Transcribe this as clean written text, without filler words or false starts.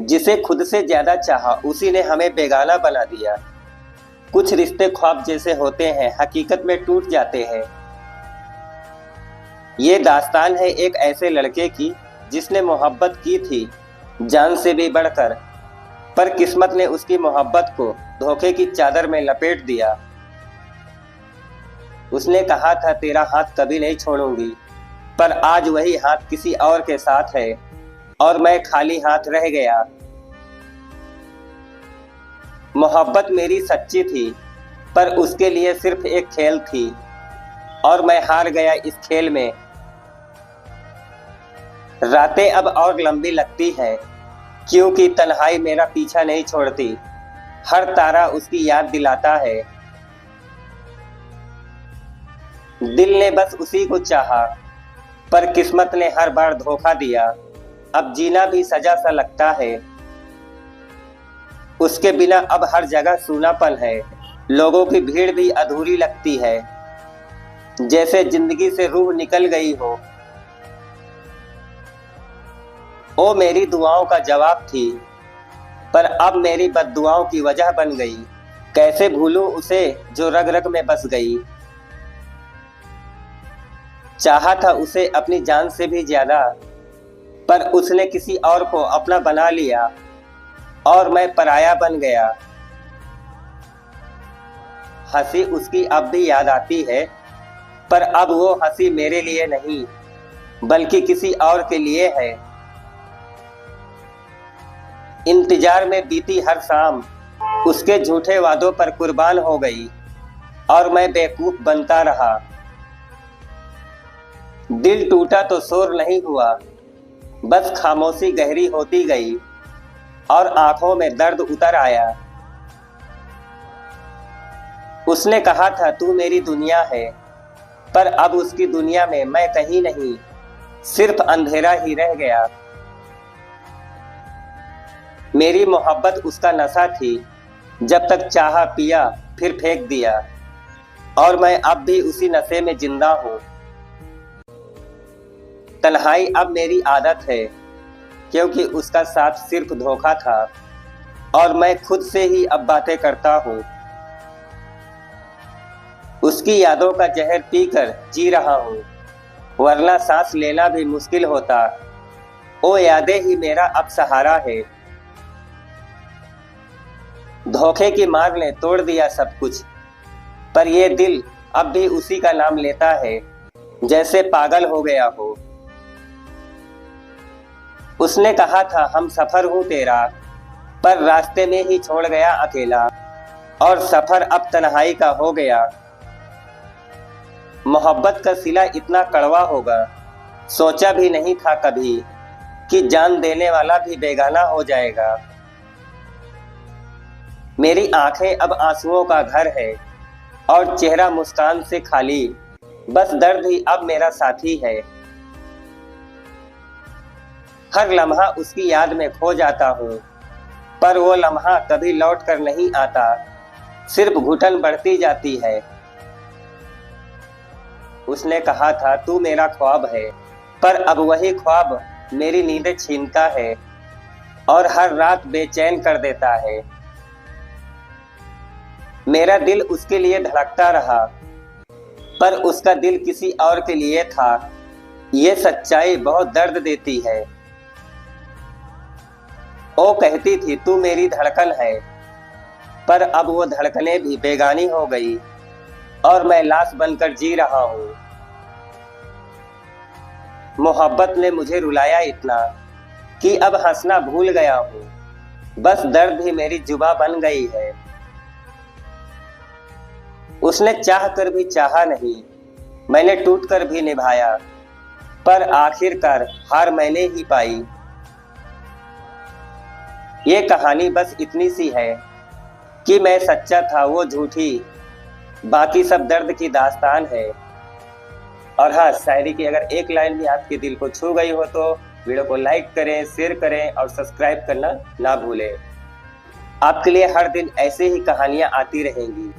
जिसे खुद से ज्यादा चाहा उसी ने हमें बेगाना बना दिया। कुछ रिश्ते ख्वाब जैसे होते हैं, हकीकत में टूट जाते हैं। ये दास्तान है एक ऐसे लड़के की जिसने मोहब्बत की थी जान से भी बढ़कर, पर किस्मत ने उसकी मोहब्बत को धोखे की चादर में लपेट दिया। उसने कहा था तेरा हाथ कभी नहीं छोड़ूंगी, पर आज वही हाथ किसी और के साथ है और मैं खाली हाथ रह गया। मोहब्बत मेरी सच्ची थी, पर उसके लिए सिर्फ एक खेल थी और मैं हार गया इस खेल में। रातें अब और लंबी लगती हैं क्योंकि तन्हाई मेरा पीछा नहीं छोड़ती। हर तारा उसकी याद दिलाता है। दिल ने बस उसी को चाहा, पर किस्मत ने हर बार धोखा दिया। अब जीना भी सजा सा लगता है। उसके बिना अब हर जगह सूनापन है। लोगों की भीड़ भी अधूरी लगती है, जैसे जिंदगी से रूह निकल गई हो। ओ मेरी दुआओं का जवाब थी, पर अब मेरी बद्दुआओं की वजह बन गई। कैसे भूलूं उसे जो रग रग में बस गई। चाहा था उसे अपनी जान से भी ज्यादा, पर उसने किसी और को अपना बना लिया और मैं पराया बन गया। हंसी उसकी अब भी याद आती है, पर अब वो हंसी मेरे लिए नहीं बल्कि किसी और के लिए है। इंतजार में बीती हर शाम उसके झूठे वादों पर कुर्बान हो गई और मैं बेवकूफ बनता रहा। दिल टूटा तो शोर नहीं हुआ, बस खामोशी गहरी होती गई और आंखों में दर्द उतर आया। उसने कहा था तू मेरी दुनिया है, पर अब उसकी दुनिया में मैं कहीं नहीं, सिर्फ अंधेरा ही रह गया। मेरी मोहब्बत उसका नशा थी, जब तक चाहा पिया फिर फेंक दिया, और मैं अब भी उसी नशे में जिंदा हूँ। तन्हाई अब मेरी आदत है, क्योंकि उसका साथ सिर्फ धोखा था और मैं खुद से ही अब बातें करता हूँ। उसकी यादों का जहर पीकर जी रहा हूँ, वरना सांस लेना भी मुश्किल होता। ओ यादें ही मेरा अब सहारा है। धोखे की मार ने तोड़ दिया सब कुछ, पर ये दिल अब भी उसी का नाम लेता है, जैसे पागल हो गया हो। उसने कहा था हम सफर हूं तेरा, पर रास्ते में ही छोड़ गया अकेला, और सफर अब तन्हाई का हो गया। मोहब्बत का सिला इतना कड़वा होगा, सोचा भी नहीं था कभी कि जान देने वाला भी बेगाना हो जाएगा। मेरी आंखें अब आंसुओं का घर है और चेहरा मुस्कान से खाली, बस दर्द ही अब मेरा साथी है। हर लम्हा उसकी याद में खो जाता हूँ, पर वो लम्हा कभी लौट कर नहीं आता, सिर्फ घुटन बढ़ती जाती है। उसने कहा था तू मेरा ख्वाब है, पर अब वही ख्वाब मेरी नींदें छीनता है और हर रात बेचैन कर देता है। मेरा दिल उसके लिए धड़कता रहा, पर उसका दिल किसी और के लिए था। ये सच्चाई बहुत दर्द देती है। वो कहती थी तू मेरी धड़कन है, पर अब वो धड़कनें भी बेगानी हो गई और मैं लाश बनकर जी रहा हूँ। मोहब्बत ने मुझे रुलाया इतना कि अब हंसना भूल गया हूँ, बस दर्द ही मेरी जुबां बन गई है। उसने चाह कर भी चाहा नहीं, मैंने टूट कर भी निभाया, पर आखिरकार हार मैंने ही पाई। ये कहानी बस इतनी सी है कि मैं सच्चा था वो झूठी, बाकी सब दर्द की दास्तान है। और हाँ, शायरी की अगर एक लाइन भी आपके दिल को छू गई हो तो वीडियो को लाइक करें, शेयर करें और सब्सक्राइब करना ना भूलें। आपके लिए हर दिन ऐसे ही कहानियां आती रहेंगी।